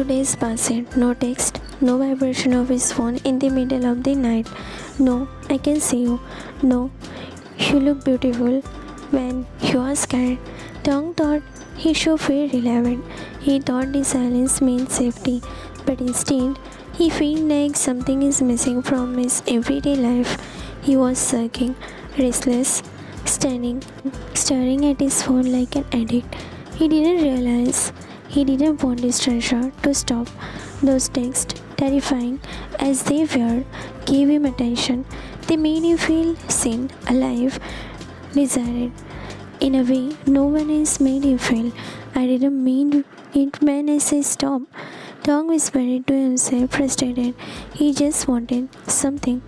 Days passed, no text, no vibration of his phone in the middle of the night. No, I can see you. No, you look beautiful when you are scared. Tong thought he should feel relevant. He thought the silence meant safety, but instead, he felt like something is missing from his everyday life. He was sulking, restless, staring at his phone like an addict. He didn't realize he didn't want his treasure to stop. Those texts, terrifying as they were, gave him attention. They made him feel seen, alive, desired. In a way, no one else made him feel. I didn't mean it when I said stop. Tong whispered to himself, frustrated. He just wanted something,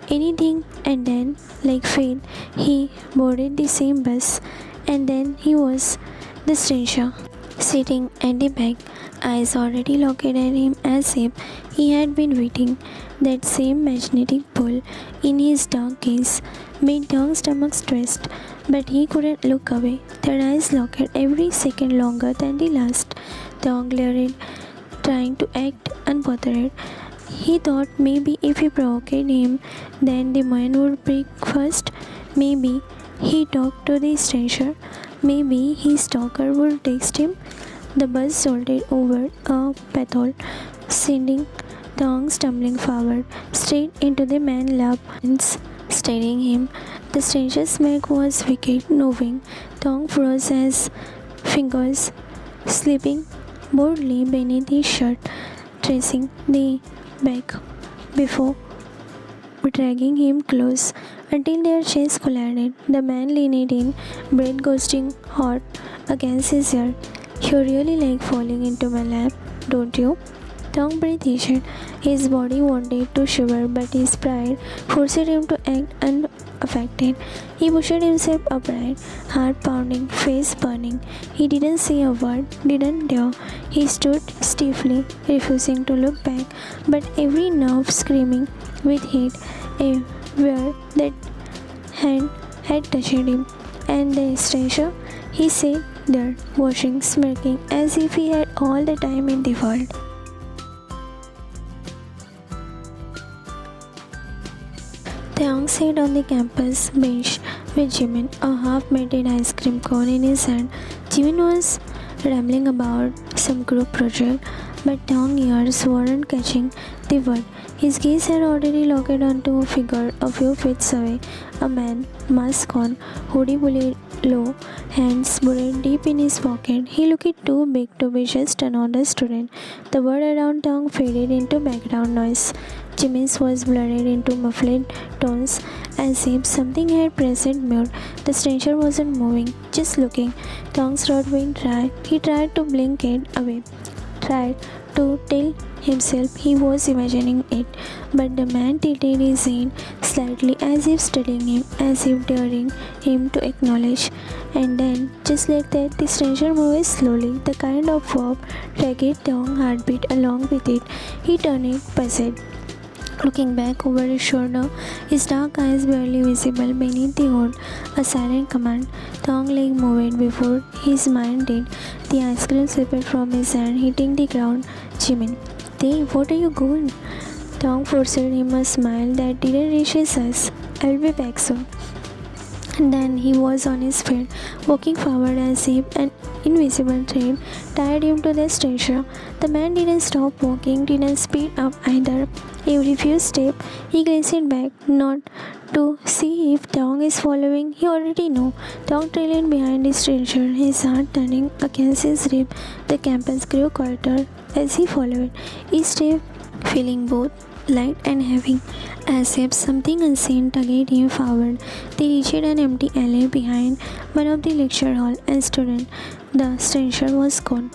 anything, and then, like fate, he boarded the same bus, and then he was the stranger, sitting at the back, eyes already locked at him as if he had been waiting. That same magnetic pull in his dark gaze made Tong's stomach twist, but he couldn't look away. Their eyes locked every second longer than the last. Tong glared, trying to act unbothered. He thought maybe if he provoked him, then the man would break first. Maybe he talked to the stranger. Maybe his stalker would text him. The bus jolted over a pothole, sending Tong stumbling forward, straight into the man's lap, staring him. The stranger's smirk was wicked, knowing. Tong froze as fingers slipping boldly beneath his shirt, tracing the back before dragging him close until their chests collided. The man leaned in, breath ghosting hot against his ear. You really like falling into my lap, don't you? Tong breathed easier. His body wanted to shiver, but his pride forced him to act unaffected. He pushed himself upright, heart pounding, face burning. He didn't say a word, didn't dare. He stood stiffly, refusing to look back, but every nerve screaming with hate where that hand had touched him. And the stranger, he sat there, watching, smirking, as if he had all the time in the world. Taeyong sat on the campus bench with Jimin, a half-melted ice cream cone in his hand. Jimin was rambling about some group project, but Taeyong's ears weren't catching the word. His gaze had already locked onto a figure a few feet away, a man, mask on, hoodie pulled low, hands buried deep in his pocket. He looked too big to be just another student. The word around Taeyong faded into background noise. Jimin's voice blurred into muffled tones as if something had pressed mute. The stranger wasn't moving, just looking. Taeyong's throat went dry. He tried to blink it away, tried to tell himself he was imagining it, but the man tilted his head slightly as if studying him, as if daring him to acknowledge. And then, just like that, the stranger moved slowly, the kind of warp, ragged Taeyong heartbeat along with it. He turned it, puzzled. Looking back over his shoulder, his dark eyes barely visible beneath the hood, a silent command. Taeyong leg moved before his mind did. The ice cream slipped from his hand, hitting the ground. Jimin, Dave, what are you going? Taeyong forced him a smile that didn't reach his eyes. I'll be back soon. And then he was on his feet, walking forward as if an invisible thread tied him to the stranger. The man didn't stop walking, didn't speed up either. Every few steps, he glanced back, not to see if Taeyong is following. He already knew. Taeyong trailed behind the stranger, his heart turning against his rib. The campus grew quieter as he followed, each step feeling both light and heavy, as if something unseen tugged him forward. They reached an empty alley behind one of the lecture hall and student. The stranger was gone.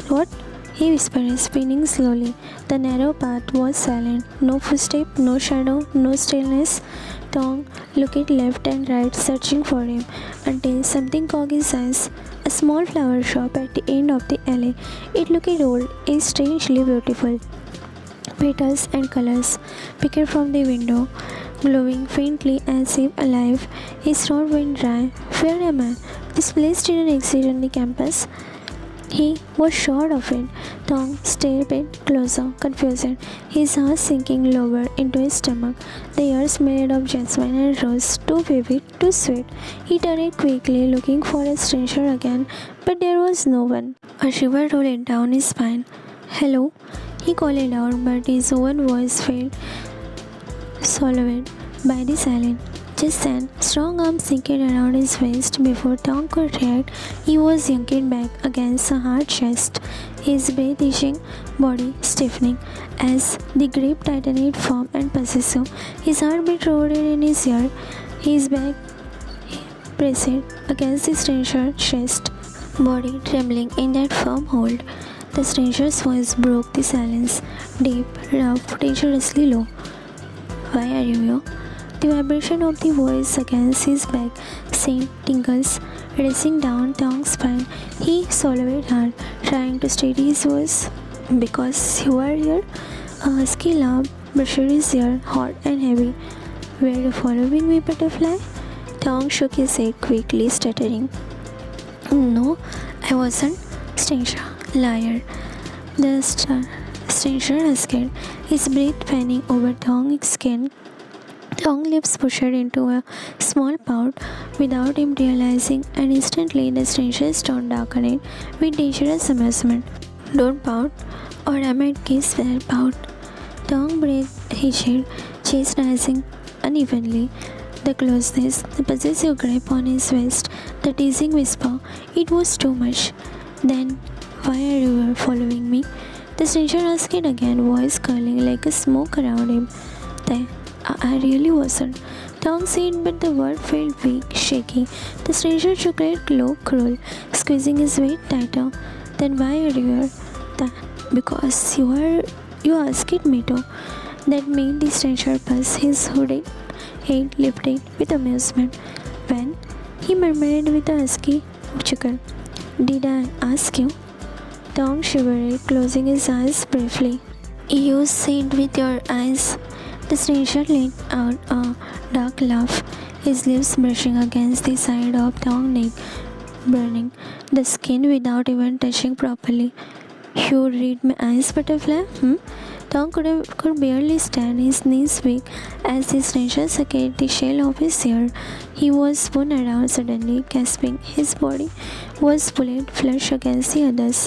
What? He whispered, spinning slowly. The narrow path was silent. No footstep, no shadow, no stillness. Taeyong looked left and right, searching for him, until something caught his eyes. A small flower shop at the end of the alley. It looked old, and strangely beautiful. Petals and colors picked from the window, glowing faintly as if alive. His throat went dry. Where am I? This place didn't exist on the campus. He was sure of it. Tong stared a bit closer, confused, his heart sinking lower into his stomach. The air smelled of jasmine and rose, too vivid, too sweet. He turned quickly, looking for a stranger again, but there was no one. A shiver rolled down his spine. "Hello?" He called it out, but his own voice felt swallowed by the silence. Just then, strong arms sinking around his waist before Tong could react. He was yanked back against a hard chest, his breath-itching body stiffening as the grip tightened firm and possessive. His heartbeat roared in his ear, his back pressed against the stranger's chest, body trembling in that firm hold. The stranger's voice broke the silence, deep, rough, dangerously low. "Why are you here?" The vibration of the voice against his back sent tingles racing down Tong's spine. He swallowed hard, trying to steady his voice. "Because you are here?" A husky laugh brushed his ear, hot and heavy. "Were you following me, butterfly?" Tong shook his head quickly, stuttering. "No, I wasn't." "Stranger, liar." The stranger asked, his breath fanning over Tong's skin. Tong's lips pushed into a small pout without him realizing, and instantly the stranger's tone darkened with dangerous amusement. "Don't pout, or I might kiss that pout." Tong breathed hitched, chest rising unevenly. The closeness, the possessive grip on his waist, the teasing whisper, it was too much. "Then why are you following me?" The stranger asked again, voice curling like a smoke around him. I really wasn't." Tong said, but the word felt weak, shaky. The stranger shook a low cruel, squeezing his weight tighter. "Then why are you here?" "Because you asked me to." That made the stranger buzz, his hooded head lifted with amusement. "When?" he murmured with a husky chuckle. "Did I ask you?" Tong shivered, closing his eyes briefly. "You said with your eyes." The stranger let out a dark laugh, his lips brushing against the side of Tong's neck, burning the skin without even touching properly. "You read my eyes, butterfly?" Tong could barely stand, his knees weak, as the stranger sucked the shell of his ear. He was spun around suddenly, gasping. His body was pulled flush against the others.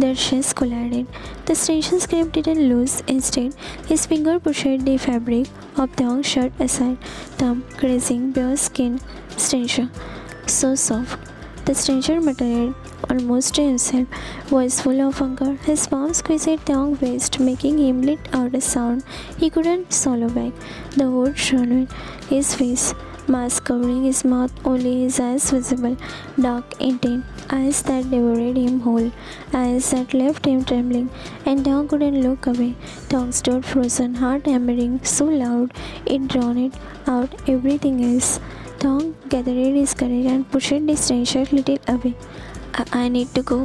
Their chests collided. The stranger's grip didn't lose. Instead, his finger pushed the fabric of Tong's shirt aside, thumb grazing bare skin. "Stranger, so soft." The stranger muttered, almost to himself, voice full of hunger. His palm squeezed Tong's waist, making him let out a sound he couldn't swallow back. The hood shrouded his face, mask covering his mouth, only his eyes visible, dark, intent, eyes that devoured him whole, eyes that left him trembling, and Tong couldn't look away. Tong stood frozen, heart hammering so loud it drowned out everything else. Tong gathered his courage and pushed the stranger a little away. I need to go."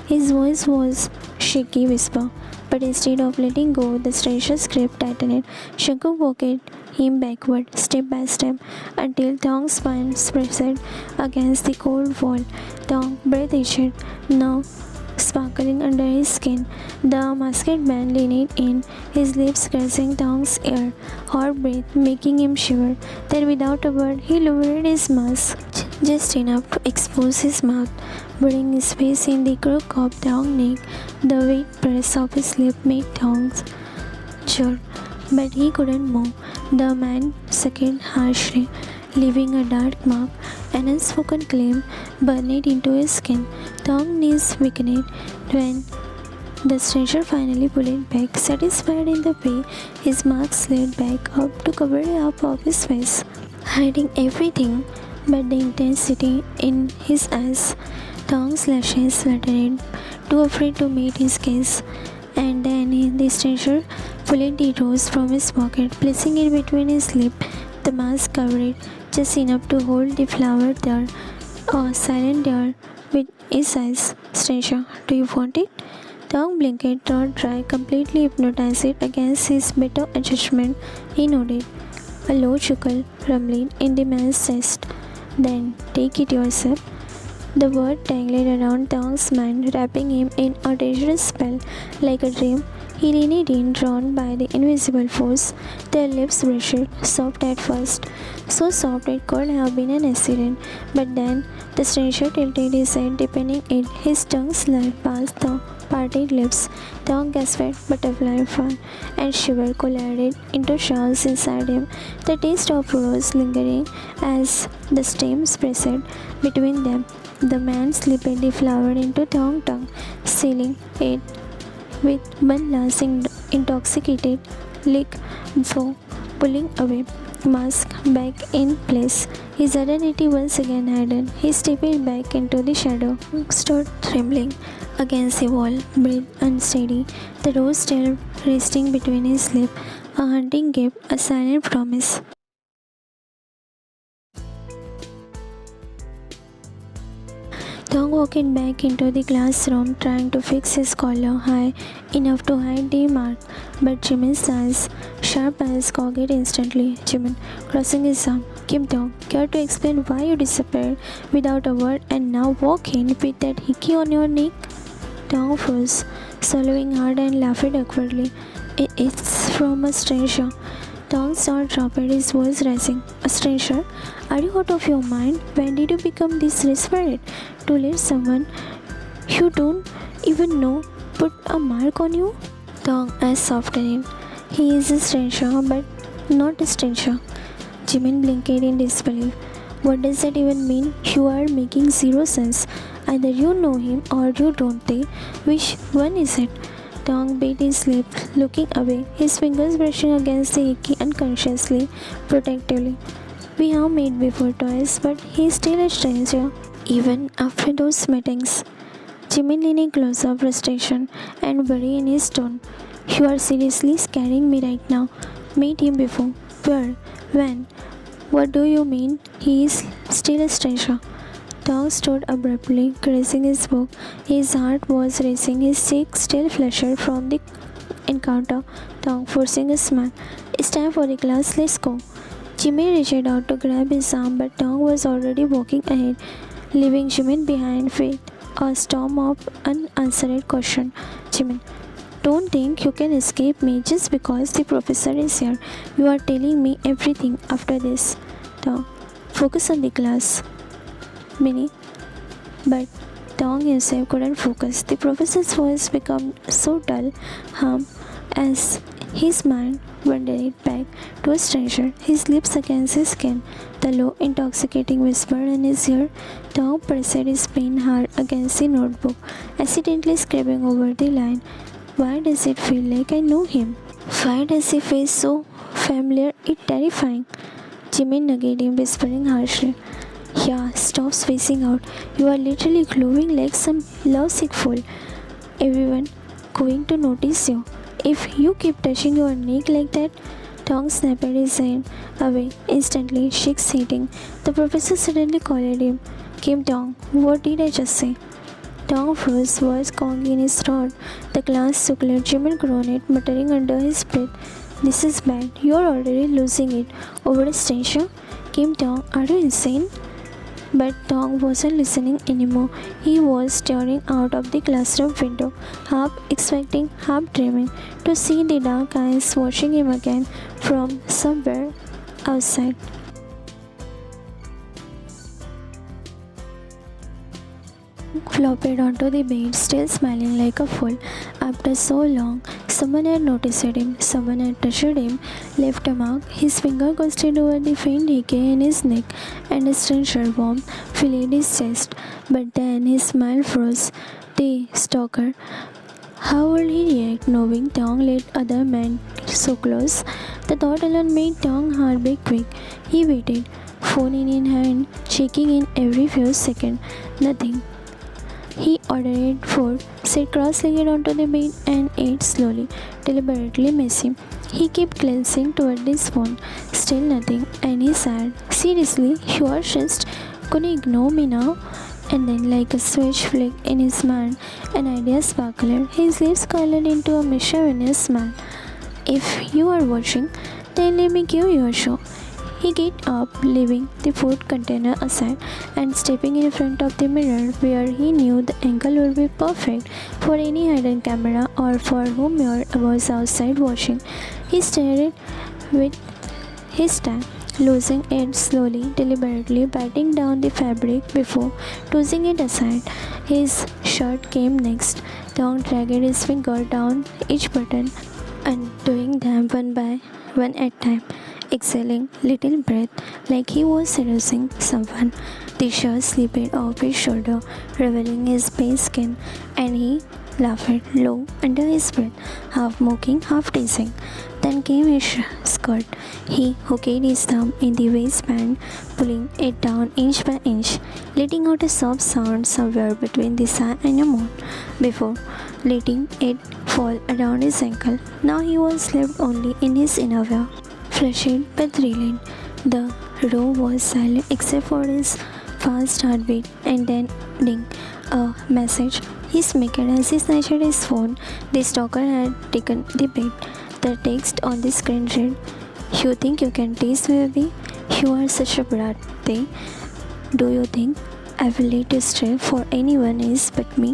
His voice was shaky whisper, but instead of letting go, the stranger's grip tightened. Shaku walked him backward, step by step, until Tong's spine pressed against the cold wall. Tong breath itched, now sparkling under his skin. The masked man leaned in, his lips caressing Tong's ear, hot breath making him shiver. Then, without a word, he lowered his mask just enough to expose his mouth, burying his face in the crook of Tong's neck. The wet press of his lip made Tong's jerk, but he couldn't move. The man suckled harshly, leaving a dark mark, an unspoken claim burned into his skin. Tong's knees weakened when the stranger finally pulled back, satisfied in the way his mask slid back up to cover half of his face, hiding everything but the intensity in his eyes. Tong's lashes fluttered, too afraid to meet his gaze, and then the stranger pulled the rose from his pocket, placing it between his lips. The mask covered just enough to hold the flower there, silent there with his eyes. "Stranger, do you want it?" Tong blinked, throat dry, completely hypnotized against his better judgment. He nodded. A low chuckle rumbled in the man's chest. "Then take it yourself." The word tangled around Tong's mind, wrapping him in a dangerous spell like a dream. He leaned in, drawn by the invisible force. Their lips brushed, soft at first, so soft it could have been an accident. But then the stranger tilted his head, deepening it. His tongue slid past the parted lips. Tong gasped, butterfly fire, and shiver collided into shawls inside him. The taste of rose lingering as the stems pressed between them. The man slipped the flower into Tong's tongue, sealing it with one last intoxicated lick before pulling away mask back in place. His identity once again hidden. He stepped back into the shadow, stood trembling against the wall, breathed unsteady, the rose still resting between his lips, a hunting gift, a silent promise. Tong walked back into the classroom, trying to fix his collar high enough to hide the mark, but Jimin's eyes, sharp eyes, cocked instantly. Jimin, crossing his arm, Kim Tong, care to explain why you disappeared without a word and now walk in with that hickey on your neck? Tong froze, swallowing hard and laughed awkwardly. It's from a stranger. Tong's jaw dropped, his voice rising. A stranger? Are you out of your mind? When did you become this desperate to let someone you don't even know put a mark on you? Tong eyes softened. He is a stranger, but not a stranger. Jimin blinked in disbelief. What does that even mean? You are making zero sense. Either you know him or you don't. Which one is it? Tong bit his lip, looking away, his fingers brushing against the hickey unconsciously, protectively. We have met before twice, but he's still a stranger, even after those meetings. Jimin leaning closer, frustration and worry in his tone. You are seriously scaring me right now. Met him before. Where? When? What do you mean he is still a stranger? Tong stood abruptly, caressing his book. His heart was racing, his cheeks still flushed from the encounter. Tong forcing a smile. It's time for the class, let's go. Jimin reached out to grab his arm, but Tong was already walking ahead, leaving Jimin behind with a storm of unanswered questions. Jimin, don't think you can escape me just because the professor is here. You are telling me everything after this. Tong, focus on the class. Minnie, but Tong himself couldn't focus. The professor's voice became so dull, harm, as his mind wandered back to a stranger, his lips against his skin, the low, intoxicating whisper in his ear. Tong pressed his pen hard against the notebook, accidentally scribbling over the line. Why does it feel like I know him? Why does he face so familiar? It's terrifying. Jimin nudged him, whispering harshly. Yeah, stop spacing out. You are literally glowing like some lovesick fool. Everyone going to notice you. If you keep touching your neck like that, Tong snapped his hand away instantly, cheeks heating. The professor suddenly called him. Kim Tong, what did I just say? Tong froze, voice caught in his throat. The class circled. Jimin groaned, muttering under his breath. This is bad. You are already losing it over a stranger. Kim Tong, are you insane? But Tong wasn't listening anymore. He was staring out of the classroom window, half expecting, half dreaming, to see the dark eyes watching him again from somewhere outside. Flopped onto the bed, still smiling like a fool. After so long, someone had noticed him, someone had touched him, left a mark. His finger ghosted over the faint hickey in his neck, and a stranger warmth filled his chest. But then his smile froze. The stalker. How would he react knowing Tong let other men so close? The thought alone made Tong's heart beat quick. He waited, phone in hand, checking in every few seconds. Nothing. He ordered food, sat cross-legged onto the bed, and ate slowly, deliberately messy. He kept glancing toward his phone. Still nothing, and he said, Seriously, you are just gonna ignore me now? And then, like a switch flicked in his mind, an idea sparkled. His lips curled into a mischievous smile. If you are watching, then let me give you a show. He He get up, leaving the food container aside and stepping in front of the mirror where he knew the angle would be perfect for any hidden camera or for whomever was outside watching. He stared with his time, losing it slowly, deliberately batting down the fabric before tossing it aside. His shirt came next. Tom dragged his finger down each button, undoing them one by one at time, exhaling little breath like he was seducing someone. The shirt slipped off his shoulder, revealing his pale skin, and he laughed low under his breath, half mocking, half teasing. Then came his skirt. He hooked his thumb in the waistband, pulling it down inch by inch, letting out a soft sound somewhere between the sun and the moon, before letting it fall around his ankle. Now he was left only in his innerwear, flushed but thrilling. The room was silent except for his fast heartbeat and then ding, a message. He smirked as he snatched his phone. The stalker had taken the bait. The text on the screen read, "You think you can tease me, baby? You are such a brat, eh? Do you think I will let you stray for anyone else but me?"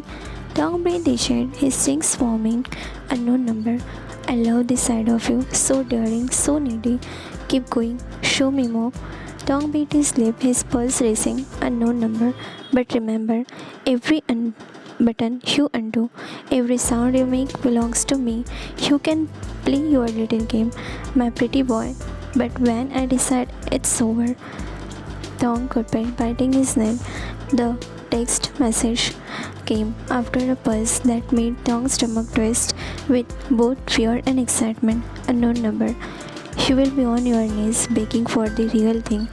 Tom breathed easier, his cheeks forming. Unknown number. "I love this side of you. So daring, so needy. Keep going. Show me more." Tom bit his lip, his pulse racing. Unknown number. "But remember, every button you undo, every sound you make belongs to me. You can play your little game, my pretty boy. But when I decide, it's over." Tom couldn't, biting his nail. The text message came after a pulse that made Tom's stomach twist with both fear and excitement. Unknown number. "You will be on your knees begging for the real thing."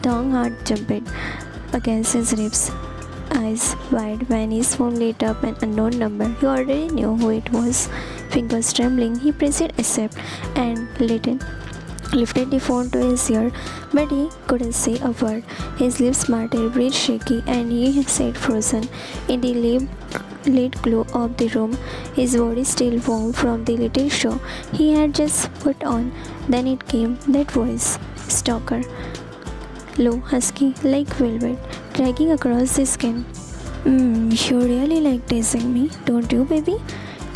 Tom's heart jumped against his ribs, eyes wide when his phone lit up an unknown number. He already knew who it was. Fingers trembling, he pressed accept and lifted the phone to his ear, but he couldn't say a word. His lips smarted, breath shaky, and he sat frozen in the late glow of the room, his body still warm from the little show he had just put on. Then it came, that voice. Stalker. Low, husky, like velvet, dragging across the skin. You really like teasing me, don't you, baby?"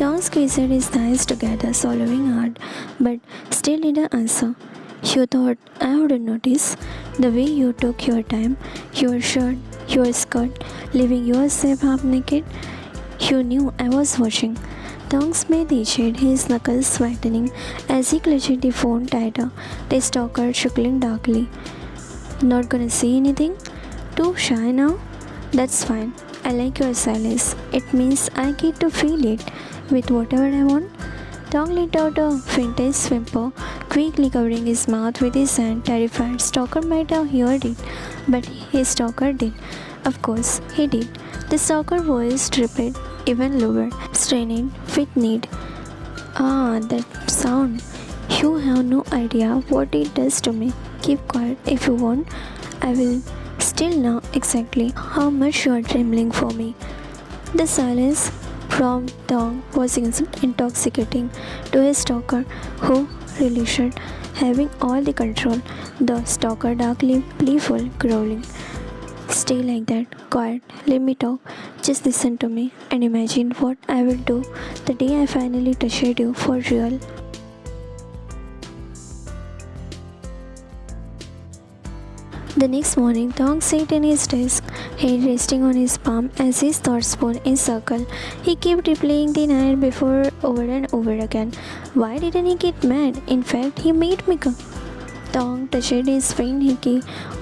Tom squeezed his thighs together, swallowing hard, but still didn't answer. "You thought I wouldn't notice? The way you took your time, your shirt, your skirt, leaving yourself half naked? You knew I was watching." Tom's mouth itched, his knuckles whitening as he clutched the phone tighter, the stalker chuckling darkly. "Not gonna say anything? Too shy now? That's fine. I like your silence. It means I get to feel it with whatever I want." Tom let out a faintest whimper, quickly covering his mouth with his hand, terrified. Stalker might have heard it, but his stalker did. Of course, he did. The stalker voice tripped even lower, straining with need. "Ah, that sound. You have no idea what it does to me. Keep quiet if you want. I will still know exactly how much you are trembling for me." The silence from Tom was intoxicating to his stalker, who relished having all the control. The stalker darkly playful, growling. "Stay like that, quiet. Let me talk. Just listen to me and imagine what I will do the day I finally touched you for real." The next morning, Tom sat in his desk, head resting on his palm as his thoughts spun in circle. He kept replaying the night before over and over again. Why didn't he get mad? In fact, he made me come. Tom touched his faint hickey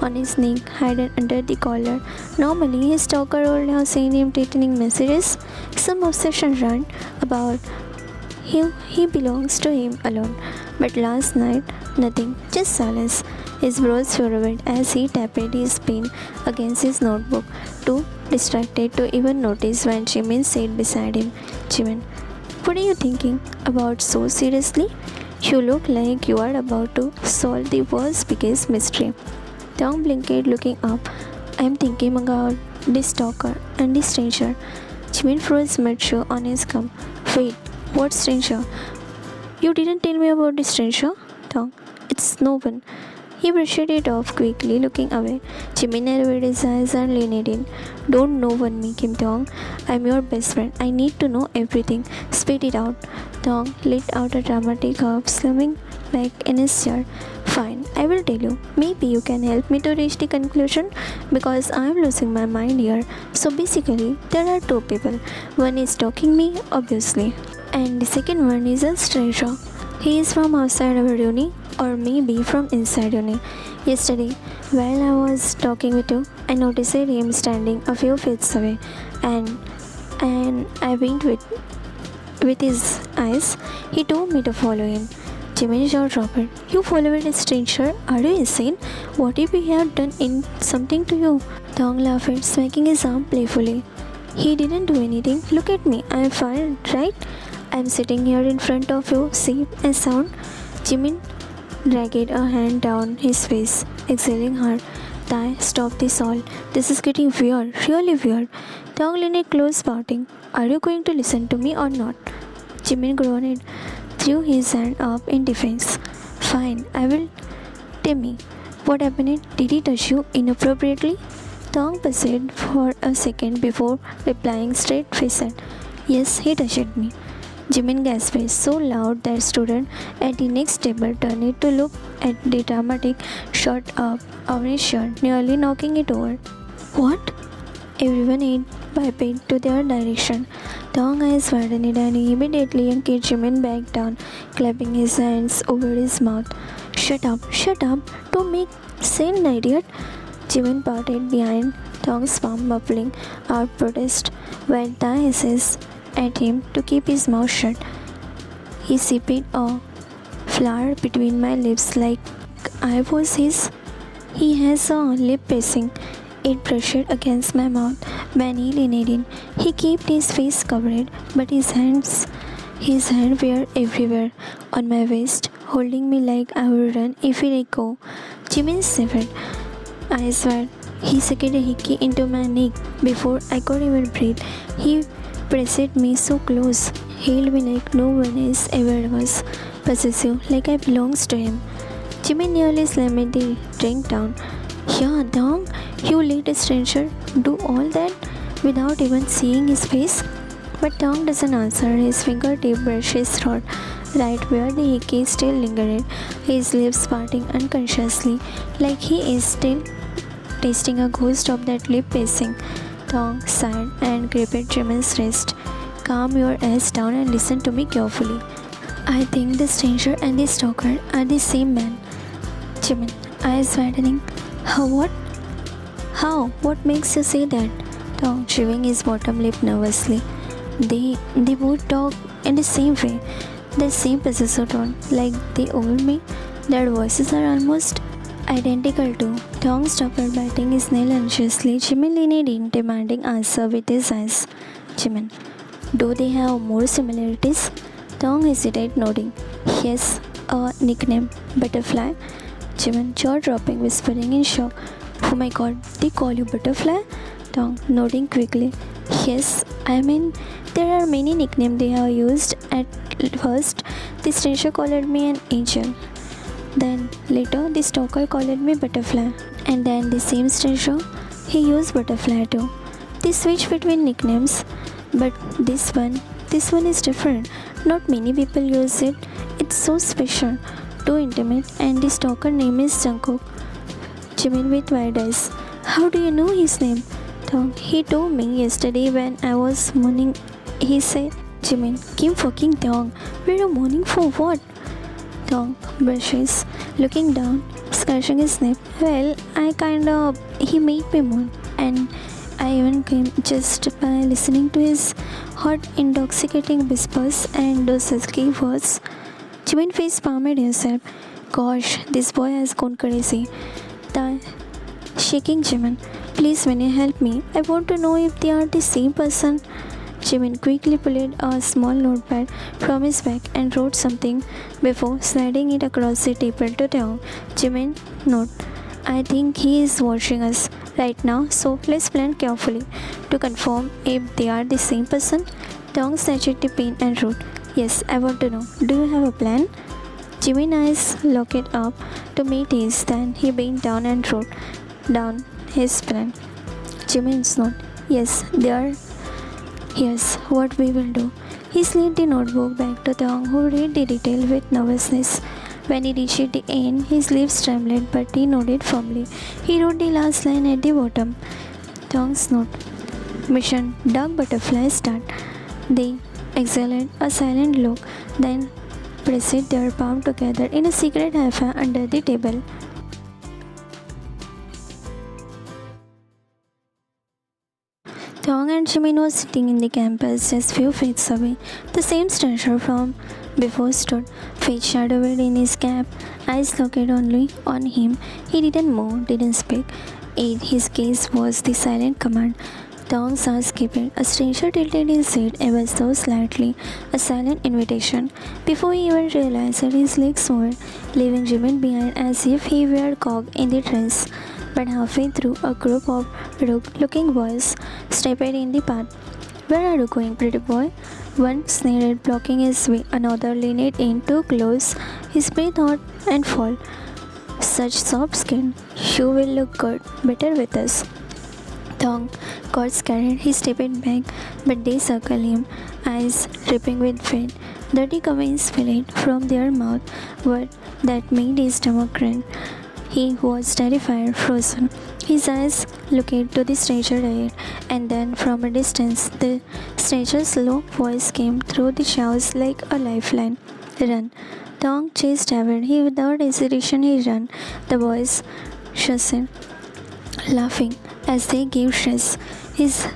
on his neck, hidden under the collar. Normally, his stalker would have sent him threatening messages, some obsession rant about he belongs to him alone. But last night, nothing, just silence. His brows furrowed as he tapped his pen against his notebook, too distracted to even notice when Jimin sat beside him. "Jimin, what are you thinking about so seriously? You look like you are about to solve the world's biggest mystery." Tom blinked, looking up. "I'm thinking about the stalker and the stranger." Jimin froze mid-show on his gum. "Wait, what stranger? You didn't tell me about the stranger?" "Tom, it's no one. He brushed it off quickly, looking away. Jimin narrowed his eyes and leaned in. Don't know on me, Kim Taeyong. I'm your best friend. I need to know everything. Spit it out. Taeyong let out a dramatic cough, slumping back in his chair. Fine, I will tell you. Maybe you can help me to reach the conclusion because I'm losing my mind here. So basically, there are two people. One is stalking me, obviously, and the second one is a stranger. He is from outside our uni or maybe from inside uni. Yesterday, while I was talking with you, I noticed him standing a few feet away and I winked with his eyes. He told me to follow him. Jimin's jaw dropped. You followed a stranger? Are you insane? What if he had done something to you? Taeyong laughed, smacking his arm playfully. He didn't do anything. Look at me. I'm fine, right? I'm sitting here in front of you. See and sound. Jimin dragged a hand down his face, exhaling hard. Tae, stop this all. This is getting weird, really weird. Taeyong leaned close, pouting. Are you going to listen to me or not? Jimin groaned, threw his hand up in defense. Fine, I will. Tell me, what happened? Did he touch you inappropriately? Taeyong paused for a second before replying straight-faced. Yes, he touched me. Jimin gasped so loud that student at the next table turned to look at the dramatic shot up of his shirt, nearly knocking it over. What? Everyone ate piped to their direction. Taeyong's eyes widened and he immediately yanked Jimin back down, clapping his hands over his mouth. Shut up, don't make sense, idiot. Jimin parted behind Taeyong's palm, muffling out protest, while Tae hissed at him to keep his mouth shut. He sipped a flower between my lips like I was his. He has a lip piercing. It brushed against my mouth when he leaned in. He kept his face covered, but his hands were everywhere on my waist, holding me like I would run if he let go. Jimin sniffed. I swear, he sucked a hickey into my neck before I could even breathe. He pressed me so close, held me like no one else ever was, possessive, like I belonged to him. Jimin nearly slammed the drink down. Yeah, Taeyong, you let a stranger do all that without even seeing his face? But Taeyong doesn't answer. His fingertip brushed his throat, right where the hickey still lingered, his lips parting unconsciously, like he is still tasting a ghost of that lip piercing. Taeyong sighed and gripped Jimin's wrist. Calm your ass down and listen to me carefully. I think the stranger and the stalker are the same man. Jimin, eyes widening. What? How? What makes you say that? Taeyong chewing his bottom lip nervously. They both talk in the same way, the same possessive tone, like they own me. Their voices are almost identical too. Taeyong stopped biting his nail anxiously. Jimin leaned in, demanding answer with his eyes. Jimin, do they have more similarities? Taeyong hesitated, nodding. Yes, a nickname, Butterfly. Jimin, jaw dropping, whispering in shock. Oh my god, they call you Butterfly? Taeyong, nodding quickly. Yes, I mean, there are many nicknames they have used. At first, the stranger called me an angel. Then later, the stalker called me Butterfly. And then the same stranger, he used Butterfly too. They switch between nicknames. But this one is different. Not many people use it. It's so special, too intimate, and the stalker name is Jungkook. Jimin with wide eyes. How do you know his name? Taeyong, he told me yesterday when I was mourning. He said, Jimin, Kim fucking Taeyong, we're mourning for what? Taeyong brushes, looking down, scratching his neck. Well, he made me mourn, and I even came just by listening to his hot, intoxicating whispers and those husky words. Jimin face palmed himself. Gosh, this boy has gone crazy. Tae, shaking Jimin. Please, Vinay, help me. I want to know if they are the same person. Jimin quickly pulled a small notepad from his bag and wrote something before sliding it across the table to Taeyong. Jimin, note. I think he is watching us right now, so let's plan carefully to confirm if they are the same person. Taeyong snatched the pen and wrote, Yes, I want to know. Do you have a plan? Jimin's eyes looked up to meet his, then he bent down and wrote down his plan. Jimin's note. Yes, there. Here's what we will do. He slid the notebook back to Thong, who read the detail with nervousness. When he reached the end, his lips trembled, but he nodded firmly. He wrote the last line at the bottom. Thong's note. Mission Dark Butterfly Start. They exhaled a silent look, then pressed their palms together in a secret high five under the table. Thong and Jimin was sitting in the campus just few feet away. The same stranger from before stood, face shadowed in his cap, eyes locked only on him. He didn't move, didn't speak. His gaze was the silent command. Thong saw Skipper. A stranger tilted his head ever so slightly, a silent invitation. Before he even realized it, his legs moved, leaving Jimin behind as if he were a cog in the trance. But halfway through, a group of rude-looking boys stepped in the path. Where are you going, pretty boy? One sneered, blocking his way. Another leaned in too close, his breath hot and fall. Such soft skin. You will look good, better with us. Thong got scared. He stepped back, but they circled him, eyes dripping with sweat. Dirty comments flowed from their mouth, word that made his stomach cringe. He was terrified, frozen. His eyes looked to the stranger ahead, and then from a distance, the stranger's low voice came through the shouts like a lifeline. Run. Thong chased after. Without hesitation, he ran. The boys shushed, laughing as they gave shots. His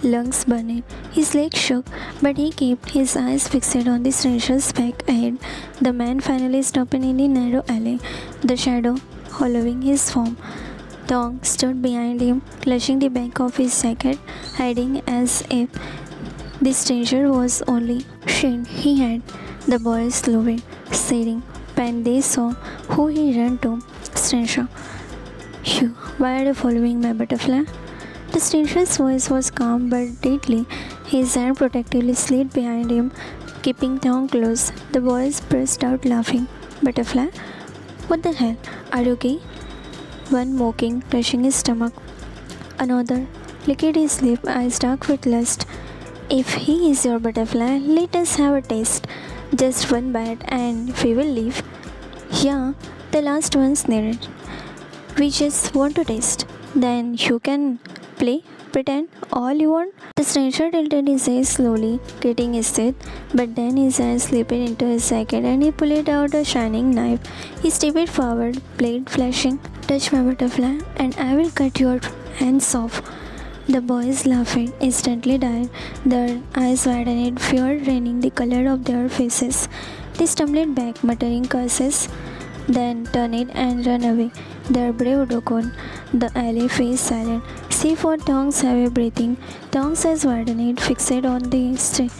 lungs burned. His legs shook, but he kept his eyes fixed on the stranger's back ahead. The man finally stopped in the narrow alley, the shadow hollowing his form. Thong stood behind him, clutching the back of his jacket, hiding as if the stranger was only shade he had. The boys slowed, staring, when they saw who he ran to. Stranger. You, why are you following my butterfly? The stranger's voice was calm but deadly. His hand protectively slid behind him, keeping Thong close. The boys burst out laughing. Butterfly? What the hell? Are you gay? One mocking, touching his stomach. Another licked his lip, eyes dark with lust. If he is your butterfly, let us have a taste. Just one bite and we will leave. Yeah, the last one sneered. We just want to taste. Then you can play, pretend all you want. The stranger tilted his head slowly, getting his teeth, but then his eyes slipped into his jacket and he pulled out a shining knife. He stepped forward, blade flashing. Touch my butterfly and I will cut your hands off. The boys laughed, instantly died, their eyes widened, fear draining the color of their faces. They stumbled back, muttering curses, then turned and ran away. Their brave Dokon, the alley face silent, save for Thong's heavy breathing. Thong's eyes widened, fixed on the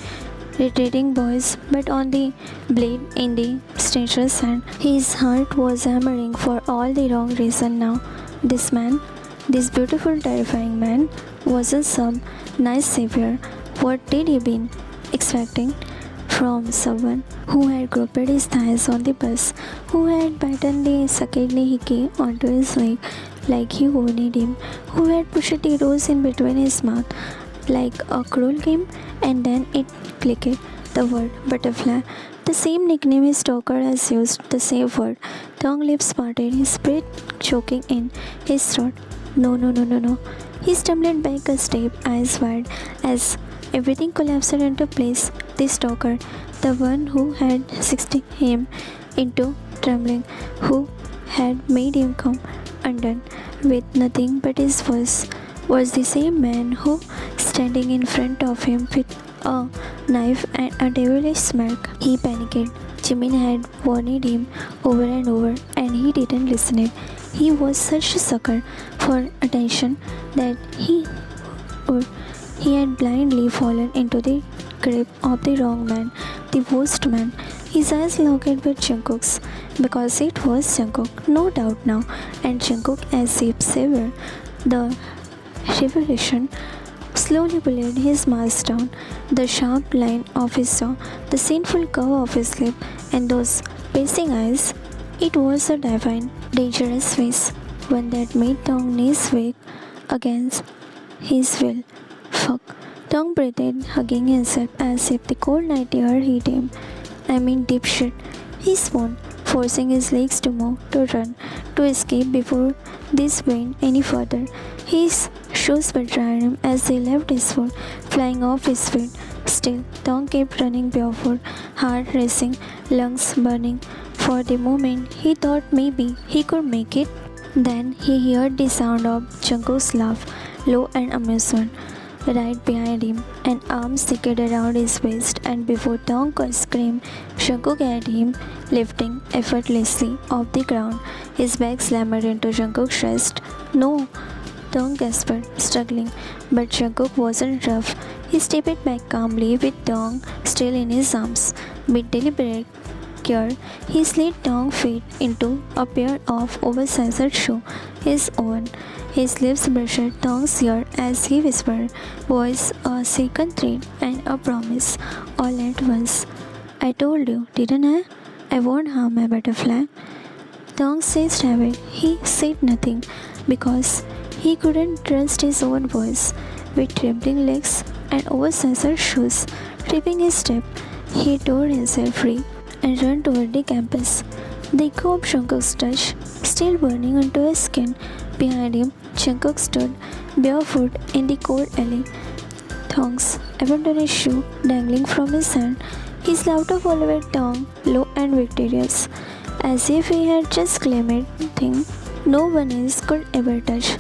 retreating boys, but on the blade in the stranger's hand. His heart was hammering for all the wrong reason now. This man, this beautiful, terrifying man, wasn't some nice savior. What did he been expecting from someone who had gripped his thighs on the bus, who had bitten the Sakedni Hiki onto his leg like he wanted him, who had pushed the rose in between his mouth like a cruel game, and then it clicked. The word butterfly, the same nickname his stalker has used, the same word. Thong lips parted, his breath choking in his throat. No, no, no, no, no. He stumbled back a step, eyes wide, as everything collapsed into place. The stalker, the one who had sixed him into trembling, who had made him come undone with nothing but his voice, was the same man who, standing in front of him with a knife and a devilish smirk, he panicked. Jimin had warned him over and over, and he didn't listen. He was such a sucker for attention that he had blindly fallen into the grip of the wrong man, the worst man. His eyes locked with Jungkook's, because it was Jungkook, no doubt now, and Jungkook as if savior. The revelation slowly pulled his mask down, the sharp line of his jaw, the sinful curve of his lip, and those piercing eyes. It was a divine, dangerous face, one that made Tong's knees weak against his will. Fuck. Tong breathed, hugging himself as if the cold night air hit him. I mean, dipshit. He swooned, forcing his legs to move, to run, to escape before this went any further. His shoes betrayed him as they left his foot, flying off his feet. Still, Tong kept running barefoot, heart racing, lungs burning. For the moment, he thought maybe he could make it. Then he heard the sound of Jungkook's laugh, low and amusement. Right behind him, an arm slipped around his waist, and before Tong could scream, Jungkook had him, lifting effortlessly off the ground. His back slammed into Jungkook's chest. No! Tong gasped, struggling, but Jungkook wasn't rough. He stepped back calmly with Tong still in his arms. With deliberate care, he slid Tong's feet into a pair of oversized shoes, his own. His lips brushed Tong's ear as he whispered, voice a second threat and a promise, all at once. I told you, didn't I? I won't harm my butterfly. Tong seized habit. He said nothing because he couldn't trust his own voice. With trembling legs and oversized shoes tripping his step, he tore himself free and ran toward the campus. The echo of Jungkook's touch still burning onto his skin. Behind him, Jungkook stood barefoot in the cold alley, Tong's abandoned shoe dangling from his hand. His laughter followed Tong, low and victorious, as if he had just claimed a thing no one else could ever touch.